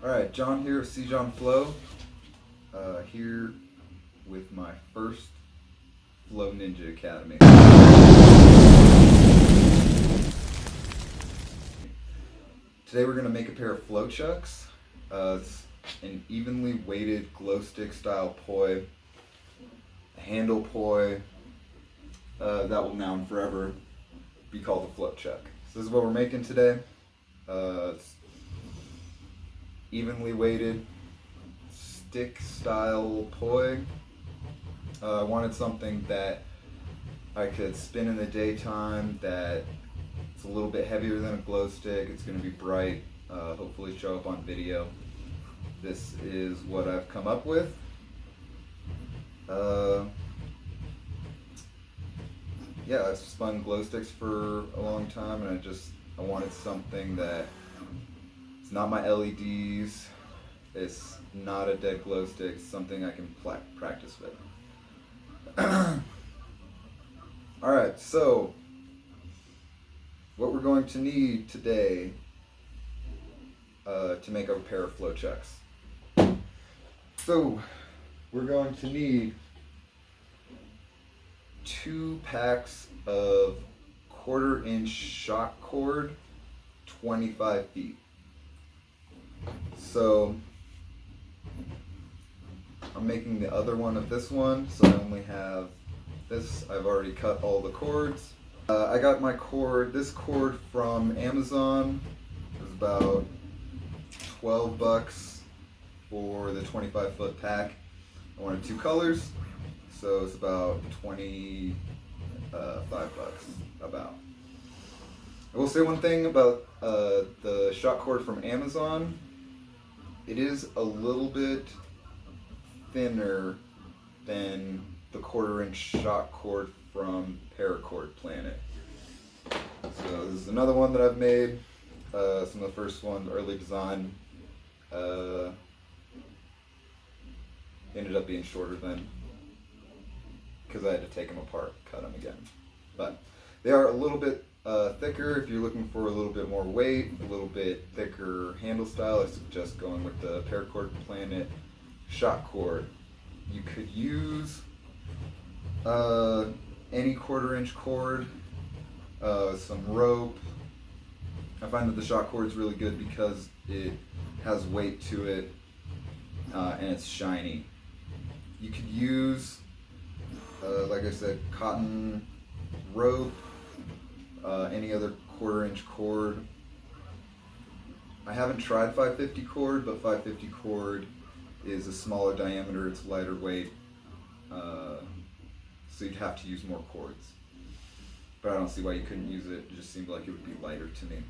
Alright, John here of C. John Flow, here with my first Flow Ninja Academy. Today we're going to make a pair of flow chucks. It's an evenly weighted glow stick style poi, a handle poi, that will now and forever be called a flow chuck. So this is what we're making today. It's evenly weighted stick style poi. I wanted something that I could spin in the daytime, that it's a little bit heavier than a glow stick. It's going to be bright, hopefully show up on video. This is what I've come up with. Yeah, I've spun glow sticks for a long time, and I wanted something that it's not my LEDs, it's not a dead glow stick, it's something I can practice with. Alright, so what we're going to need today to make our pair of flow chucks. So we're going to need 2 packs of 1/4 inch shock cord, 25 feet. So I'm making the other one of this one, so I only have this. I've already cut all the cords. I got this cord from Amazon. It was about $12 for the 25-foot pack. I wanted 2 colors, so it's about $25 about. I will say one thing about the shock cord from Amazon. It is a little bit thinner than the 1/4 inch shock cord from Paracord Planet. So this is another one that I've made. Some of the first ones, early design, ended up being shorter than, because I had to take them apart, cut them again. But they are a little bit thicker. If you're looking for a little bit more weight, a little bit thicker handle style, I suggest going with the Paracord Planet shock cord. You could use any 1/4 inch cord, some rope. I find that the shock cord is really good because it has weight to it, and it's shiny. You could use, like I said, cotton rope, any other 1/4 inch cord. I haven't tried 550 cord, but 550 cord is a smaller diameter, it's lighter weight, so you'd have to use more cords. But I don't see why you couldn't use it. It just seemed like it would be lighter to me.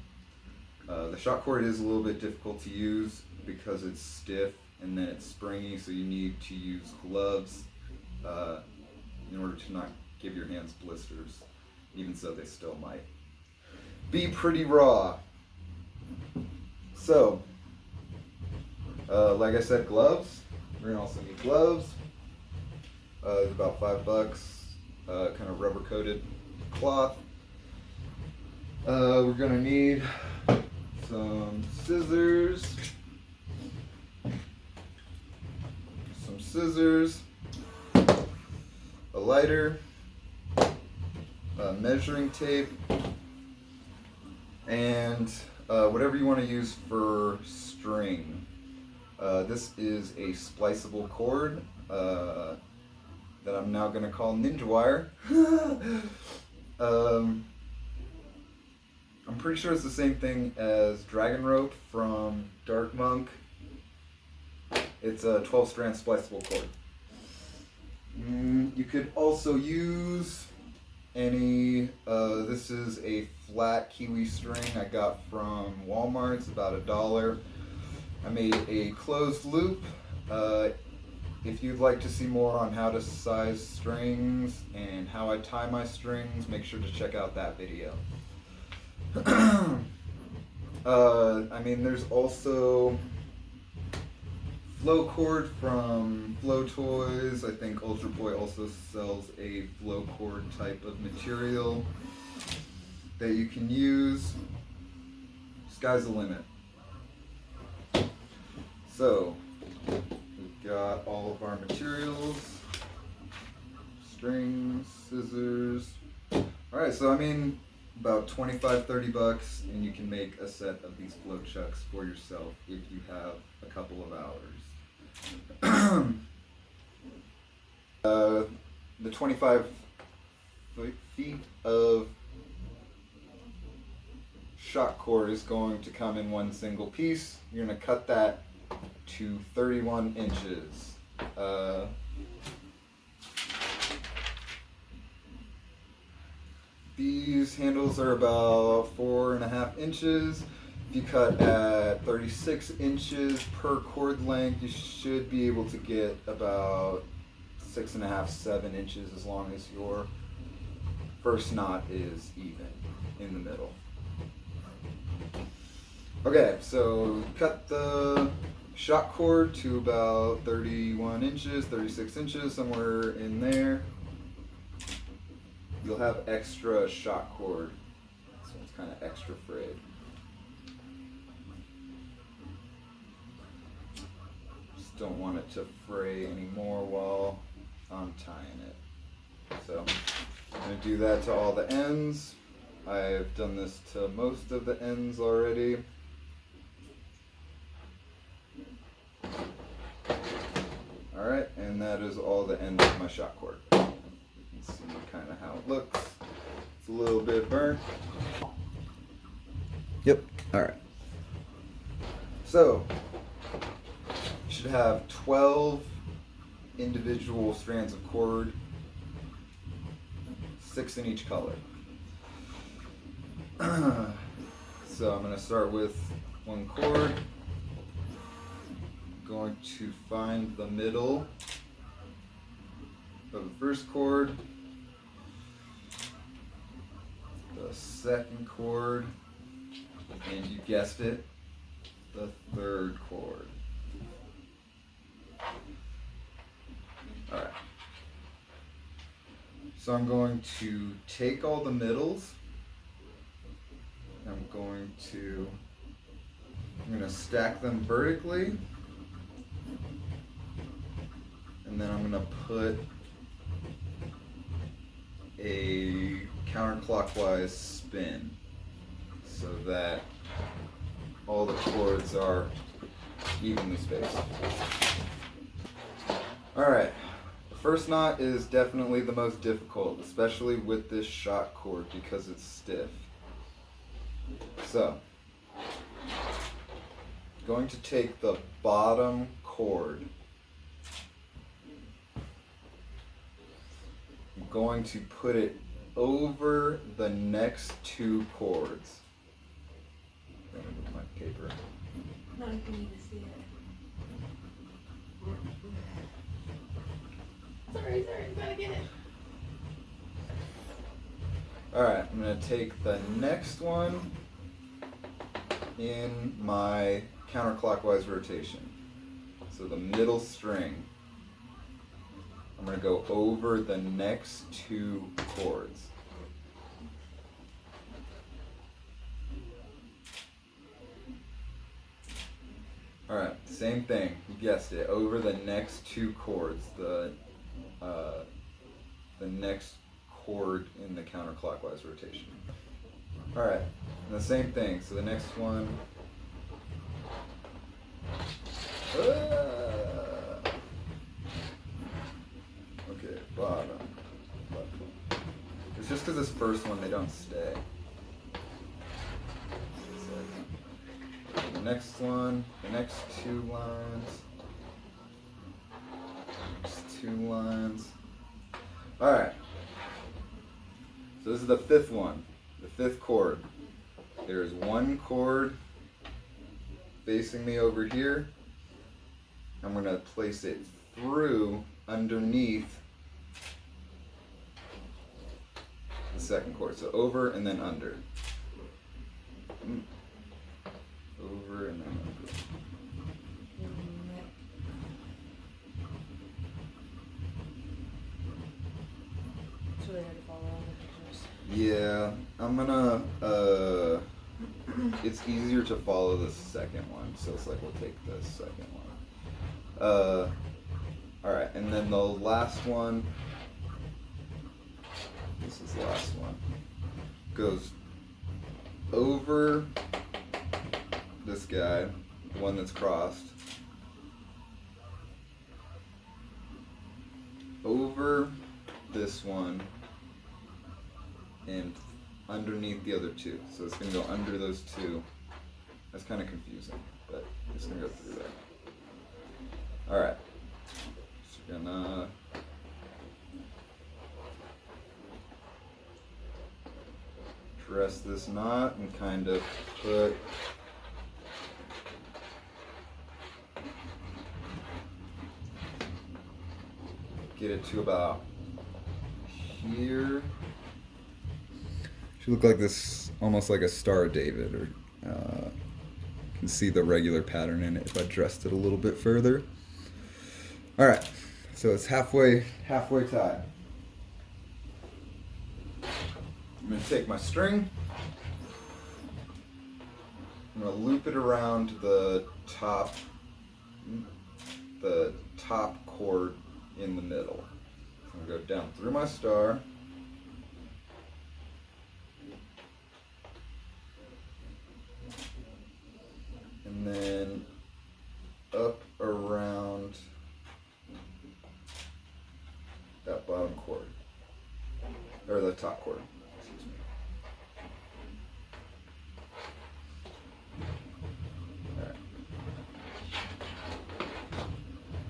The shock cord is a little bit difficult to use because it's stiff and then it's springy, so you need to use gloves in order to not give your hands blisters. Even so, they still might be pretty raw. So, like I said, gloves. We're gonna also need gloves. It's about $5. Kind of rubber coated cloth. We're gonna need some scissors. A lighter, measuring tape, and whatever you want to use for string. This is a spliceable cord that I'm now going to call Ninja Wire. I'm pretty sure it's the same thing as Dragon Rope from Dark Monk. It's a 12-strand spliceable cord. You could also use any, this is a flat kiwi string I got from Walmart. It's about $1. I made a closed loop. If you'd like to see more on how to size strings and how I tie my strings, make sure to check out that video. I mean, there's also flow cord from Flow Toys. I think Ultra Boy also sells a flow cord type of material that you can use. Sky's the limit. So we've got all of our materials, strings, scissors. Alright, so I mean about 25-30 bucks, and you can make a set of these flow chucks for yourself if you have a couple of hours. The 25 feet of shock cord is going to come in one single piece. You're going to cut that to 31 inches. These handles are about 4.5 inches. If you cut at 36 inches per cord length, you should be able to get about 6.5, 7 inches, as long as your first knot is even in the middle. Okay, so cut the shock cord to about 31 inches, 36 inches, somewhere in there. You'll have extra shock cord. This one's kind of extra frayed. Just don't want it to fray anymore while I'm tying it. So I'm going to do that to all the ends. I've done this to most of the ends already. Alright, and that is all the ends of my shock cord. You can see kind of how it looks. It's a little bit burnt. Yep, alright. So, you should have 12 individual strands of cord, 6 in each color. So I'm going to start with one cord. I'm going to find the middle of the first cord, the second cord, and you guessed it, the third cord. Alright. So I'm going to take all the middles. I'm going to stack them vertically. And then I'm going to put a counterclockwise spin so that all the cords are evenly spaced. Alright, the first knot is definitely the most difficult, especially with this shock cord because it's stiff. So, going to take the bottom cord. I'm going to put it over the next two cords. I'm going to move my paper. No, you can even see it. Sorry, gotta get it. Alright, I'm going to take the next one in my counterclockwise rotation. So the middle string. I'm going to go over the next two cords. Alright, same thing. You guessed it. Over the next two chords. The next chord in the counterclockwise rotation. Alright, and the same thing. So the next one. Okay, bottom. It's just because this first one, they don't stay. The next one, the next two lines. Next two lines. Alright. So this is the fifth one, the fifth chord. There's one chord facing me over here. I'm going to place it through underneath the second chord. So over and then under. Over and then under. It's really hard to follow all the pictures. Yeah, I'm gonna, it's easier to follow the second one, so it's like we'll take the second one. Alright, and then the last one, this is the last one, goes over this guy, the one that's crossed, over this one, and underneath the other two. So it's going to go under those two. That's kind of confusing, but it's going to go through there. Alright. So gonna dress this knot and kind of get it to about here. Should look like this, almost like a Star of David, or you can see the regular pattern in it if I dressed it a little bit further. All right, so it's halfway tied. I'm gonna take my string. I'm gonna loop it around the top cord in the middle. I'm gonna go down through my star. And then up around that bottom cord, or the top cord, excuse me. Alright.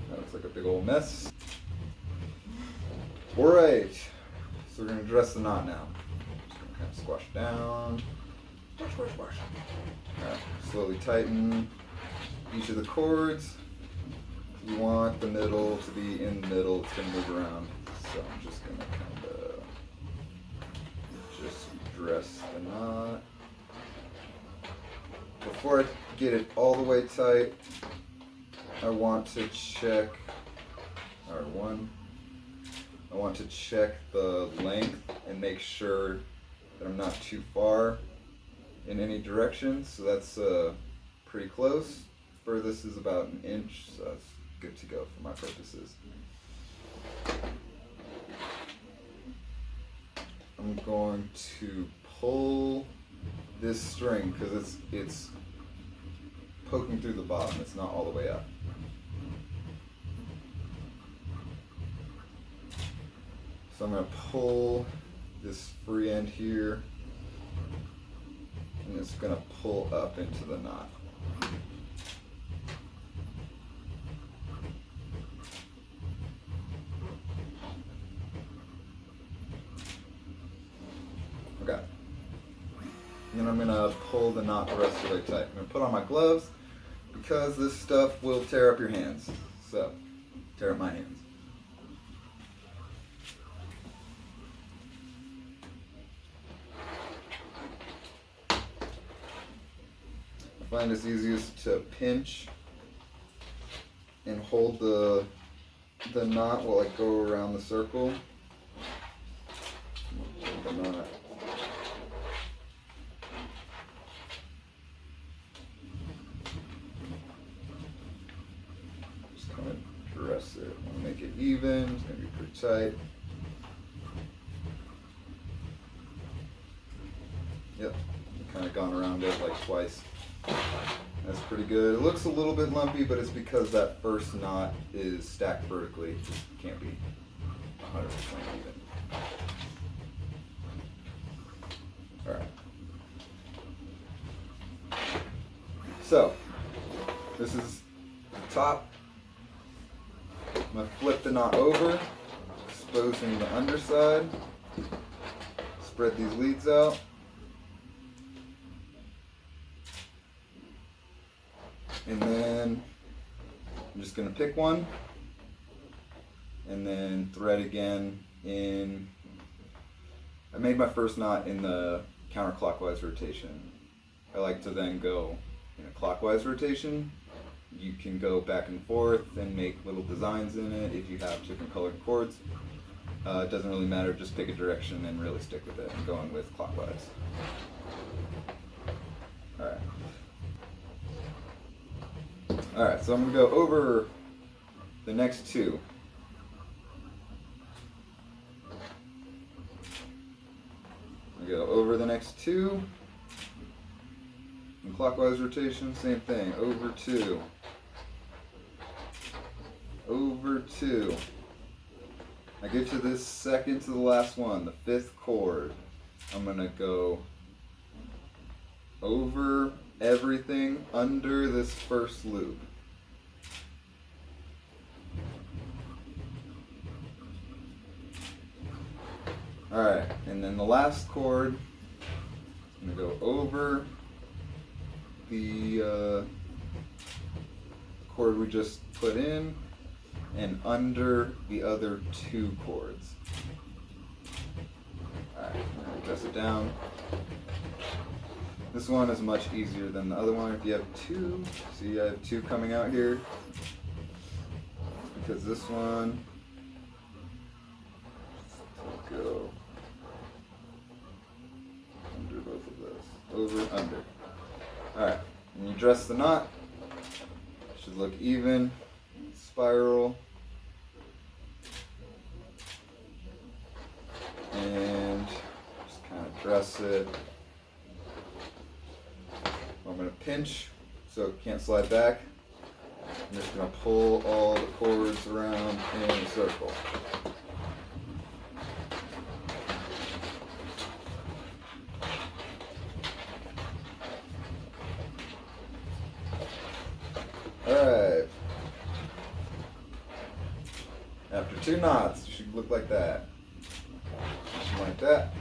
That looks like a big old mess. Alright, so we're going to dress the knot now. Just going to kind of squash down. Squash, squash, squash. Alright, slowly tighten each of the cords. You want the middle to be in the middle, it's going to move around. So I'm just going to kind of just dress the knot. Before I get it all the way tight, I want to check, I want to check the length and make sure that I'm not too far in any direction. So that's pretty close. Furthest is about an inch, so that's good to go for my purposes. I'm going to pull this string because it's poking through the bottom. It's not all the way up. So I'm going to pull this free end here, and it's going to pull up into the knot. Okay. And then I'm going to pull the knot the rest of the way tight. I'm going to put on my gloves because this stuff will tear up your hands. So, tear up my hands. I find it's easiest to pinch and hold the knot while I go around the circle. Hold the knot. Just kind of dress it. I want to make it even. It's going to be pretty tight. Yep, kind of gone around it like twice. That's pretty good. It looks a little bit lumpy, but it's because that first knot is stacked vertically. It just can't be 100% even. Alright. So, this is the top. I'm going to flip the knot over, exposing the underside. Spread these leads out. And then I'm just going to pick one and then thread again in. I made my first knot in the counterclockwise rotation. I like to then go in a clockwise rotation. You can go back and forth and make little designs in it if you have different colored cords. It doesn't really matter, just pick a direction and really stick with it. I'm going with clockwise. Alright. Alright, so I'm going to go over the next two. I go over the next two. In clockwise rotation, same thing. Over two. Over two. I get to this second to the last one, the fifth chord. I'm gonna go over everything under this first loop. Alright, and then the last chord, I'm gonna go over the chord we just put in and under the other two chords. Alright, press it down. This one is much easier than the other one. If you have two, see I have two coming out here. Because this one, go under both of those. Over, under. Alright, and you dress the knot. It should look even. Spiral. And just kind of dress it. I'm going to pinch so it can't slide back. I'm just going to pull all the cords around in a circle. Alright. After two knots, it should look like that. Like that.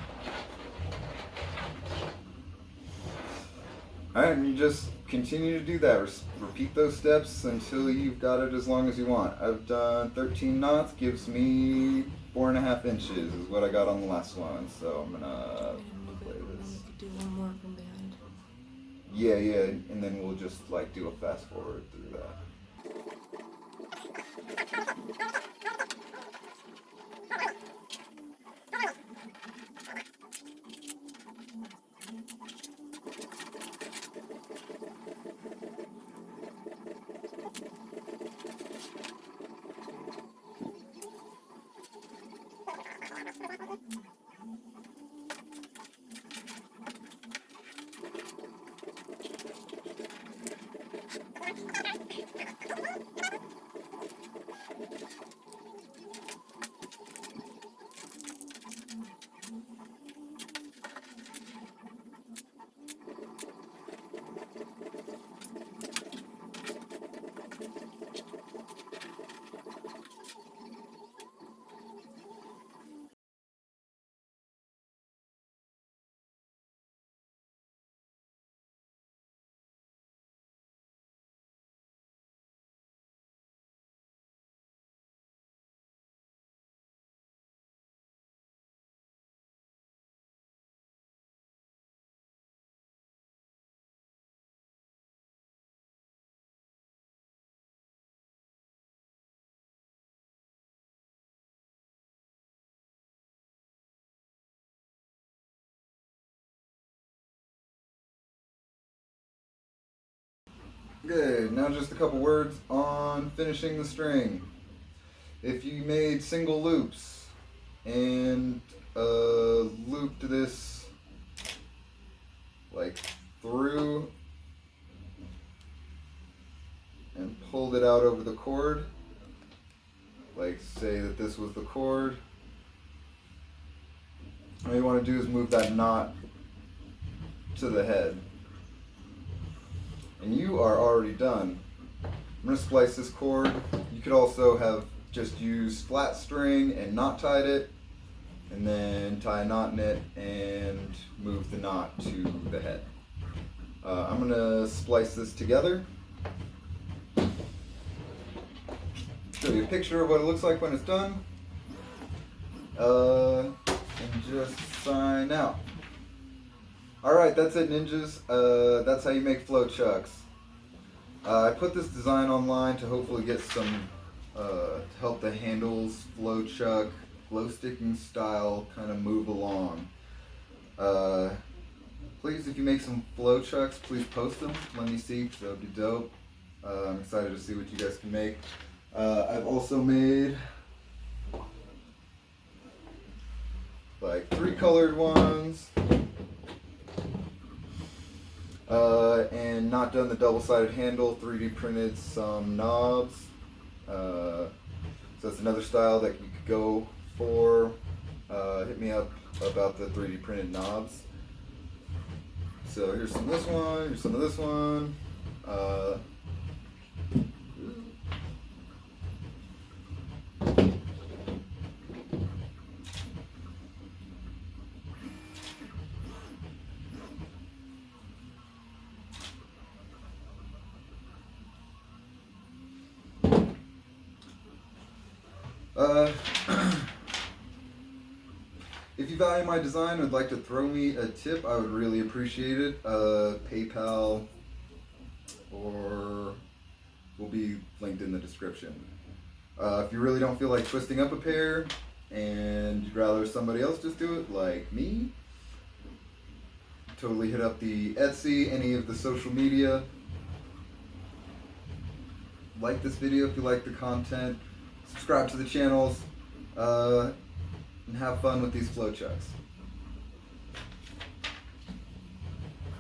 Alright, and you just continue to do that. Repeat those steps until you've got it as long as you want. I've done 13 knots, gives me 4.5 inches is what I got on the last one. So I'm gonna play this. Do one more from behind. Yeah, and then we'll just like do a fast forward through that. Good, now just a couple words on finishing the string. If you made single loops and looped this like through and pulled it out over the chord, like say that this was the chord, all you want to do is move that knot to the head. And you are already done. I'm going to splice this cord. You could also have just used flat string and knot tied it, and then tie a knot in it and move the knot to the head. I'm going to splice this together. Show you a picture of what it looks like when it's done. And just sign out. Alright, that's it, ninjas. That's how you make flow chucks. I put this design online to hopefully get some, to help the handles flow chuck, glow sticking style kind of move along. Please, if you make some flow chucks, please post them. Let me see, because that would be dope. I'm excited to see what you guys can make. I've also made like 3 colored ones, and not done the double-sided handle. 3D printed some knobs. So that's another style that you could go for. Hit me up about the 3D printed knobs. So here's some of this one, here's some of this one. If you value my design and would like to throw me a tip, I would really appreciate it. PayPal or will be linked in the description. If you really don't feel like twisting up a pair and you'd rather somebody else just do it, like me, totally hit up the Etsy, any of the social media. Like this video if you like the content. Subscribe to the channels. And have fun with these flow chucks.